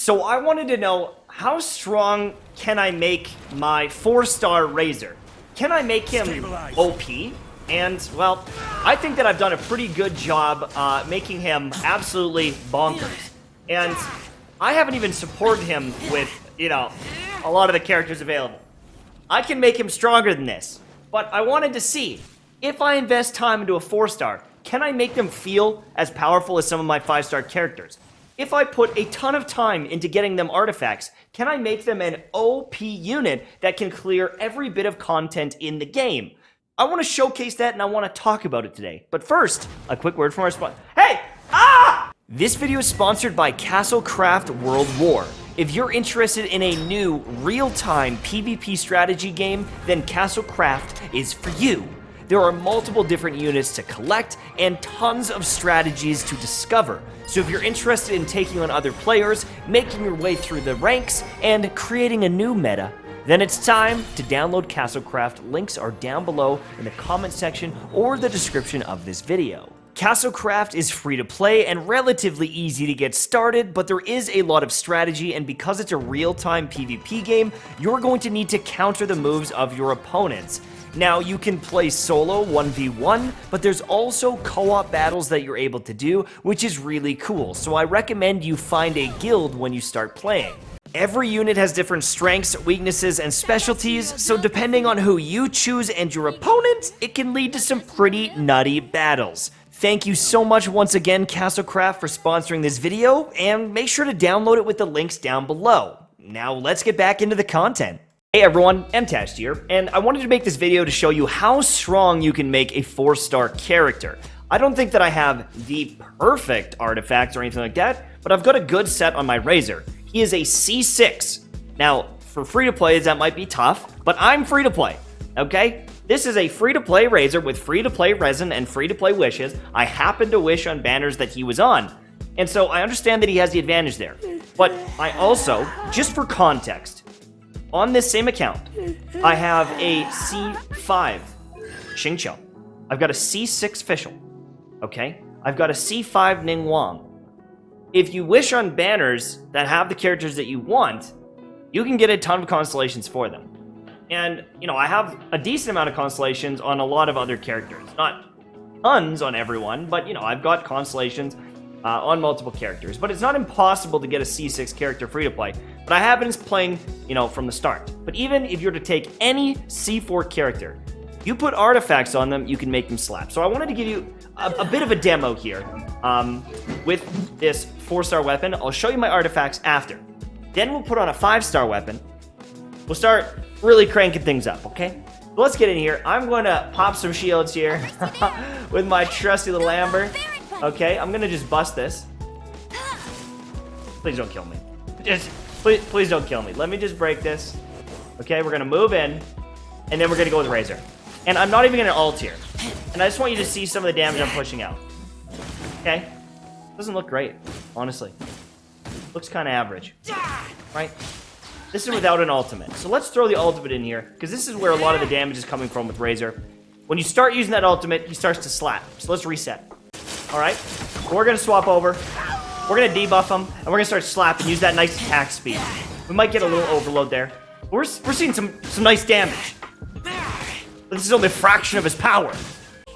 So I wanted to know, how strong can I make my 4-star Razor? Can I make him OP? And, well, I think that I've done a pretty good job making him absolutely bonkers. And I haven't even supported him with, you know, a lot of the characters available. I can make him stronger than this. But I wanted to see, if I invest time into a 4-star, can I make them feel as powerful as some of my 5-star characters? If I put a ton of time into getting them artifacts, can I make them an OP unit that can clear every bit of content in the game? I want to showcase that and I want to talk about it today. But first, a quick word from our sponsor. Hey! Ah! This video is sponsored by Castlecraft World War. If you're interested in a new, real-time PvP strategy game, then Castlecraft is for you. There are multiple different units to collect and tons of strategies to discover. So if you're interested in taking on other players, making your way through the ranks, and creating a new meta, then it's time to download Castlecraft. Links are down below in the comment section or the description of this video. Castlecraft is free to play and relatively easy to get started, but there is a lot of strategy, and because it's a real-time PvP game, you're going to need to counter the moves of your opponents. Now, you can play solo 1v1, but there's also co-op battles that you're able to do, which is really cool, so I recommend you find a guild when you start playing. Every unit has different strengths, weaknesses, and specialties, so depending on who you choose and your opponent, it can lead to some pretty nutty battles. Thank you so much once again, Castlecraft, for sponsoring this video, and make sure to download it with the links down below. Now, let's get back into the content. Hey everyone, MTash here, and I wanted to make this video to show you how strong you can make a 4-star character. I don't think that I have the perfect artifacts or anything like that, but I've got a good set on my Razor. He is a C6. Now, for free-to-plays, that might be tough, but I'm free-to-play, okay? This is a free-to-play Razor with free-to-play resin and free-to-play wishes. I happened to wish on banners that he was on, and so I understand that he has the advantage there. But I also, just for context, on this same account, I have a C5 Xingqiu. I've got a C6 Fischl, okay? I've got a C5 Ningguang. If you wish on banners that have the characters that you want, you can get a ton of constellations for them. And, you know, I have a decent amount of constellations on a lot of other characters. Not tons on everyone, but, you know, I've got constellations on multiple characters. But it's not impossible to get a C6 character free to play. But I have been playing, you know, from the start. But even if you're to take any C4 character, you put artifacts on them, you can make them slap. So I wanted to give you a bit of a demo here with this 4-star weapon. I'll show you my artifacts after. Then we'll put on a 5-star weapon. We'll start really cranking things up, okay? So let's get in here. I'm going to pop some shields here with my trusty little Amber. Okay, I'm going to just bust this. Please don't kill me. Please don't kill me. Let me just break this. Okay, we're going to move in, and then we're going to go with Razor. And I'm not even going to ult here. And I just want you to see some of the damage I'm pushing out. Okay? Doesn't look great, honestly. Looks kind of average. Right? This is without an ultimate. So let's throw the ultimate in here, because this is where a lot of the damage is coming from with Razor. When you start using that ultimate, he starts to slap. So let's reset. Alright? We're going to swap over. We're going to debuff him, and we're going to start slapping, use that nice attack speed. We might get a little overload there. We're seeing some nice damage. But this is only a fraction of his power.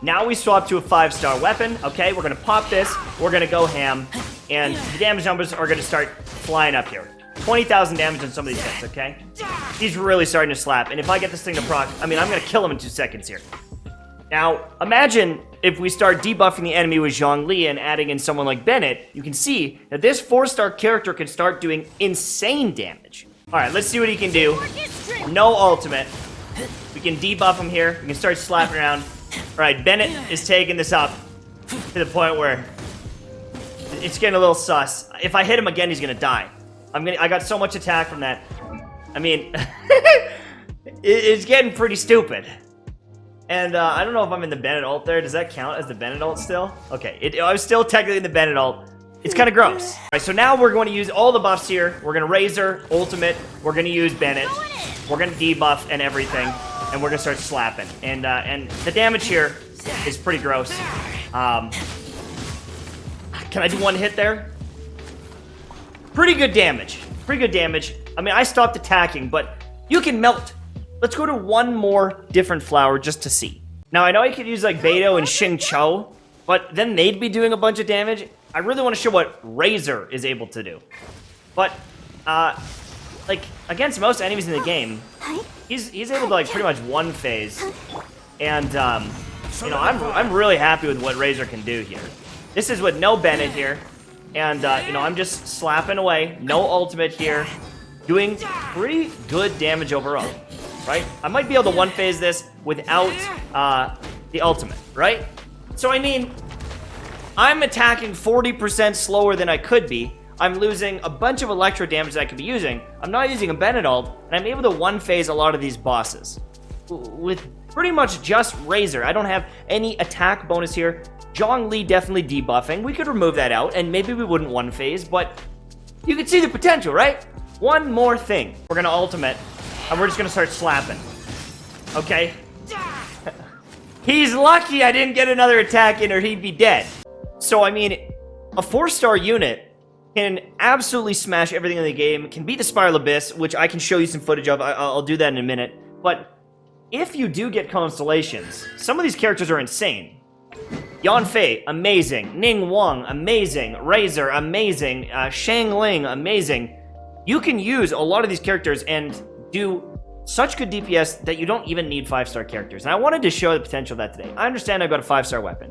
Now we swap to a 5-star weapon. Okay, we're going to pop this. We're going to go ham. And the damage numbers are going to start flying up here. 20,000 damage on some of these hits, okay? He's really starting to slap. And if I get this thing to proc, I mean, I'm going to kill him in 2 seconds here. Now, imagine if we start debuffing the enemy with Zhongli and adding in someone like Bennett, you can see that this 4-star character can start doing insane damage. Alright, let's see what he can do. No ultimate. We can debuff him here. We can start slapping around. Alright, Bennett is taking this up to the point where it's getting a little sus. If I hit him again, he's gonna die. I got so much attack from that. I mean, it's getting pretty stupid. And I don't know if I'm in the Bennett ult there. Does that count as the Bennett ult still? Okay, I was still technically in the Bennett ult. It's kind of gross. All right, so now we're going to use all the buffs here. We're going to Razor, Ultimate. We're going to use Bennett. We're going to debuff and everything. And we're going to start slapping. And the damage here is pretty gross. Can I do one hit there? Pretty good damage. Pretty good damage. I mean, I stopped attacking, but you can melt. Let's go to one more different flower just to see. Now, I know I could use like Beidou and Xingqiu, but then they'd be doing a bunch of damage. I really want to show what Razor is able to do. But, like, against most enemies in the game, he's able to, like, pretty much one phase. And, you know, I'm really happy with what Razor can do here. This is with no Bennett here. And, you know, I'm just slapping away. No ultimate here. Doing pretty good damage overall, right? I might be able to one phase this without, the ultimate, right? So, I mean, I'm attacking 40% slower than I could be. I'm losing a bunch of electro damage that I could be using. I'm not using a Bennett ult, and I'm able to one phase a lot of these bosses. With pretty much just Razor. I don't have any attack bonus here. Zhongli definitely debuffing. We could remove that out, and maybe we wouldn't one phase, but you can see the potential, right? One more thing. We're gonna ultimate, and we're just gonna start slapping. Okay? He's lucky I didn't get another attack in or he'd be dead. So, I mean, a 4-star unit can absolutely smash everything in the game, can beat the Spiral Abyss, which I can show you some footage of. I'll do that in a minute. But if you do get constellations, some of these characters are insane. Yanfei, amazing. Ning Wang, amazing. Razor, amazing. Shang Ling, amazing. You can use a lot of these characters and do such good DPS that you don't even need 5-star characters. And I wanted to show the potential of that today. I understand I've got a 5-star weapon.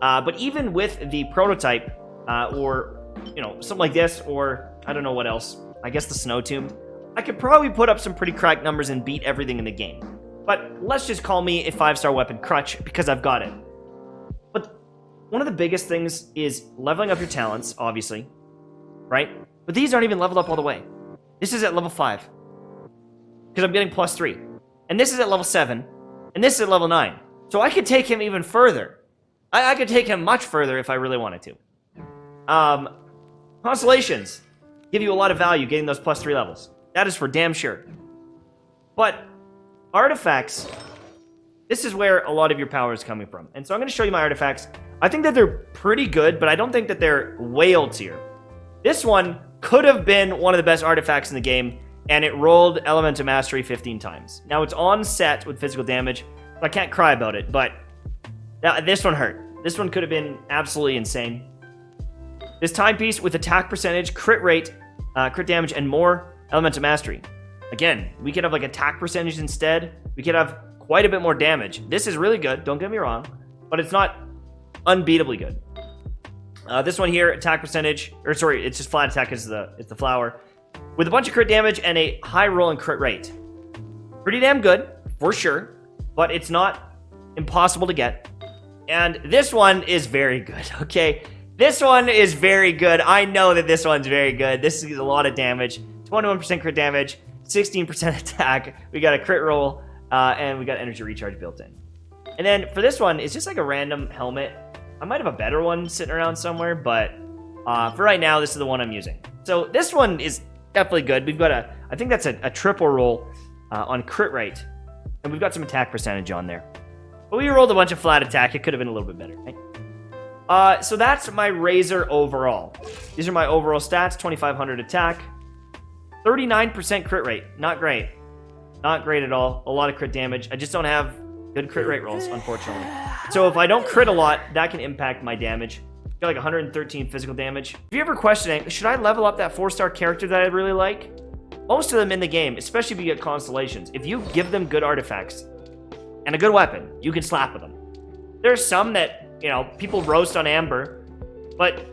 But even with the prototype, or, you know, something like this, or I don't know what else, I guess the Snow Tomb, I could probably put up some pretty cracked numbers and beat everything in the game. But let's just call me a 5-star weapon crutch because I've got it. But one of the biggest things is leveling up your talents, obviously, right? But these aren't even leveled up all the way. This is at level 5. Because I'm getting +3. And this is at level 7. And this is at level 9. So I could take him even further. I could take him much further if I really wanted to. Constellations give you a lot of value getting those +3 levels. That is for damn sure. But artifacts, this is where a lot of your power is coming from. And so I'm going to show you my artifacts. I think that they're pretty good, but I don't think that they're whale tier. This one could have been one of the best artifacts in the game, and it rolled Elemental Mastery 15 times. Now, it's on set with physical damage, so I can't cry about it, but this one hurt. This one could have been absolutely insane. This timepiece with attack percentage, crit rate, crit damage, and more Elemental Mastery. Again, we could have like attack percentage instead. We could have quite a bit more damage. This is really good, don't get me wrong, but it's not unbeatably good. This one here, attack percentage, or sorry, it's just flat attack is it's the flower, with a bunch of crit damage and a high roll and crit rate. Pretty damn good, for sure, but it's not impossible to get. And this one is very good, okay? This one is very good. I know that this one's very good. This is a lot of damage. 21% crit damage, 16% attack. We got a crit roll, and we got energy recharge built in. And then for this one, it's just like a random helmet. I might have a better one sitting around somewhere, but for right now, this is the one I'm using. So this one is definitely good. We've got I think that's a triple roll on crit rate, and we've got some attack percentage on there. But we rolled a bunch of flat attack. It could have been a little bit better, right? So that's my Razor overall. These are my overall stats, 2,500 attack, 39% crit rate. Not great. Not great at all. A lot of crit damage. I just don't have good crit rate rolls, unfortunately. So if I don't crit a lot, that can impact my damage. Got like 113 physical damage. If you're ever questioning, should I level up that 4-star character that I really like? Most of them in the game, especially if you get constellations, if you give them good artifacts and a good weapon, you can slap with them. There's some that, you know, people roast on Amber, but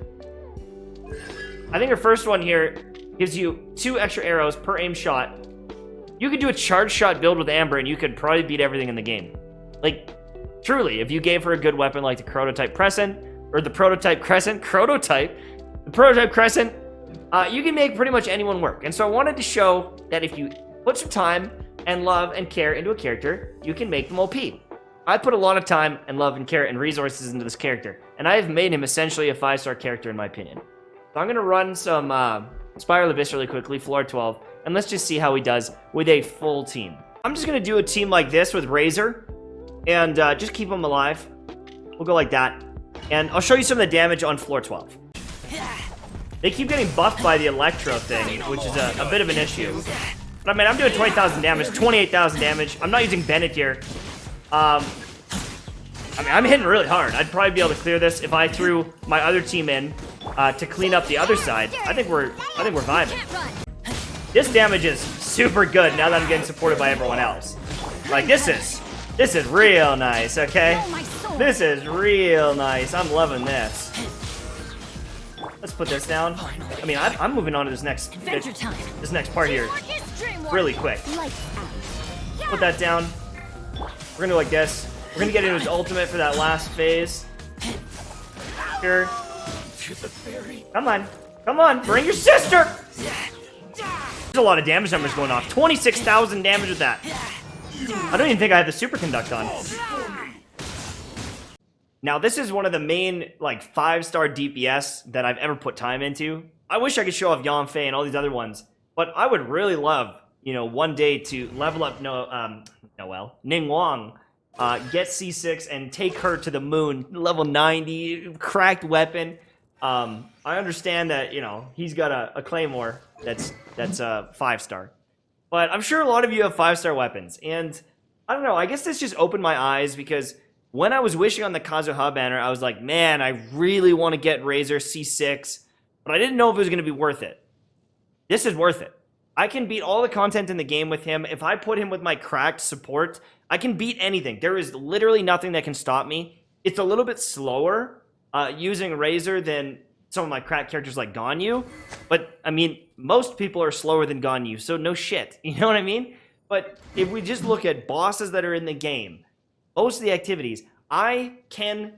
I think your first one here gives you 2 extra arrows per aim shot. You could do a charge shot build with Amber and you could probably beat everything in the game. Like, truly, if you gave her a good weapon like the Prototype Crescent, or the Prototype Crescent, the Prototype Crescent, you can make pretty much anyone work. And so I wanted to show that if you put some time and love and care into a character, you can make them OP. I put a lot of time and love and care and resources into this character, and I have made him essentially a 5-star character in my opinion. So I'm going to run some Spiral Abyss really quickly, floor 12, and let's just see how he does with a full team. I'm just going to do a team like this with Razor, and just keep him alive. We'll go like that. And I'll show you some of the damage on floor 12. They keep getting buffed by the Electro thing, which is a bit of an issue. But I mean, I'm doing 20,000 damage, 28,000 damage. I'm not using Bennett here. I mean, I'm hitting really hard. I'd probably be able to clear this if I threw my other team in to clean up the other side. I think we're vibing. This damage is super good now that I'm getting supported by everyone else. Like, this is real nice, okay? This is real nice. I'm loving this. Let's put this down. I mean, I'm moving on to this next part here really quick. Put that down. We're gonna do like this. We're gonna get into his ultimate for that last phase. Here. Come on. Come on. Bring your sister. There's a lot of damage numbers going off. 26,000 damage with that. I don't even think I have the superconduct on. Now, this is one of the main, like, 5-star DPS that I've ever put time into. I wish I could show off Yanfei and all these other ones, but I would really love, you know, one day to level up Ning Wang, get C6 and take her to the moon, level 90, cracked weapon. I understand that, you know, he's got a Claymore that's a 5-star. But I'm sure a lot of you have 5-star weapons, and I don't know, I guess this just opened my eyes because when I was wishing on the Kazuha banner, I was like, man, I really want to get Razor C6, but I didn't know if it was going to be worth it. This is worth it. I can beat all the content in the game with him. If I put him with my cracked support, I can beat anything. There is literally nothing that can stop me. It's a little bit slower using Razor than some of my cracked characters like Ganyu, but I mean, most people are slower than Ganyu, so no shit. You know what I mean? But if we just look at bosses that are in the game, most of the activities, I can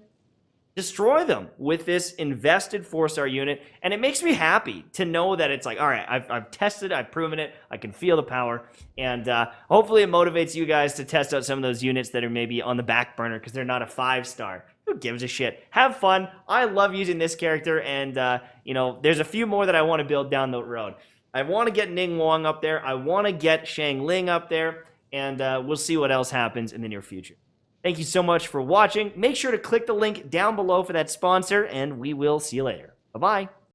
destroy them with this invested 4-star unit, and it makes me happy to know that it's like, all right, I've tested it, I've proven it, I can feel the power, and hopefully it motivates you guys to test out some of those units that are maybe on the back burner because they're not a 5-star. Who gives a shit? Have fun. I love using this character, and you know, there's a few more that I want to build down the road. I want to get Ning Wang up there, I want to get Shang Ling up there, and we'll see what else happens in the near future. Thank you so much for watching. Make sure to click the link down below for that sponsor, and we will see you later. Bye-bye.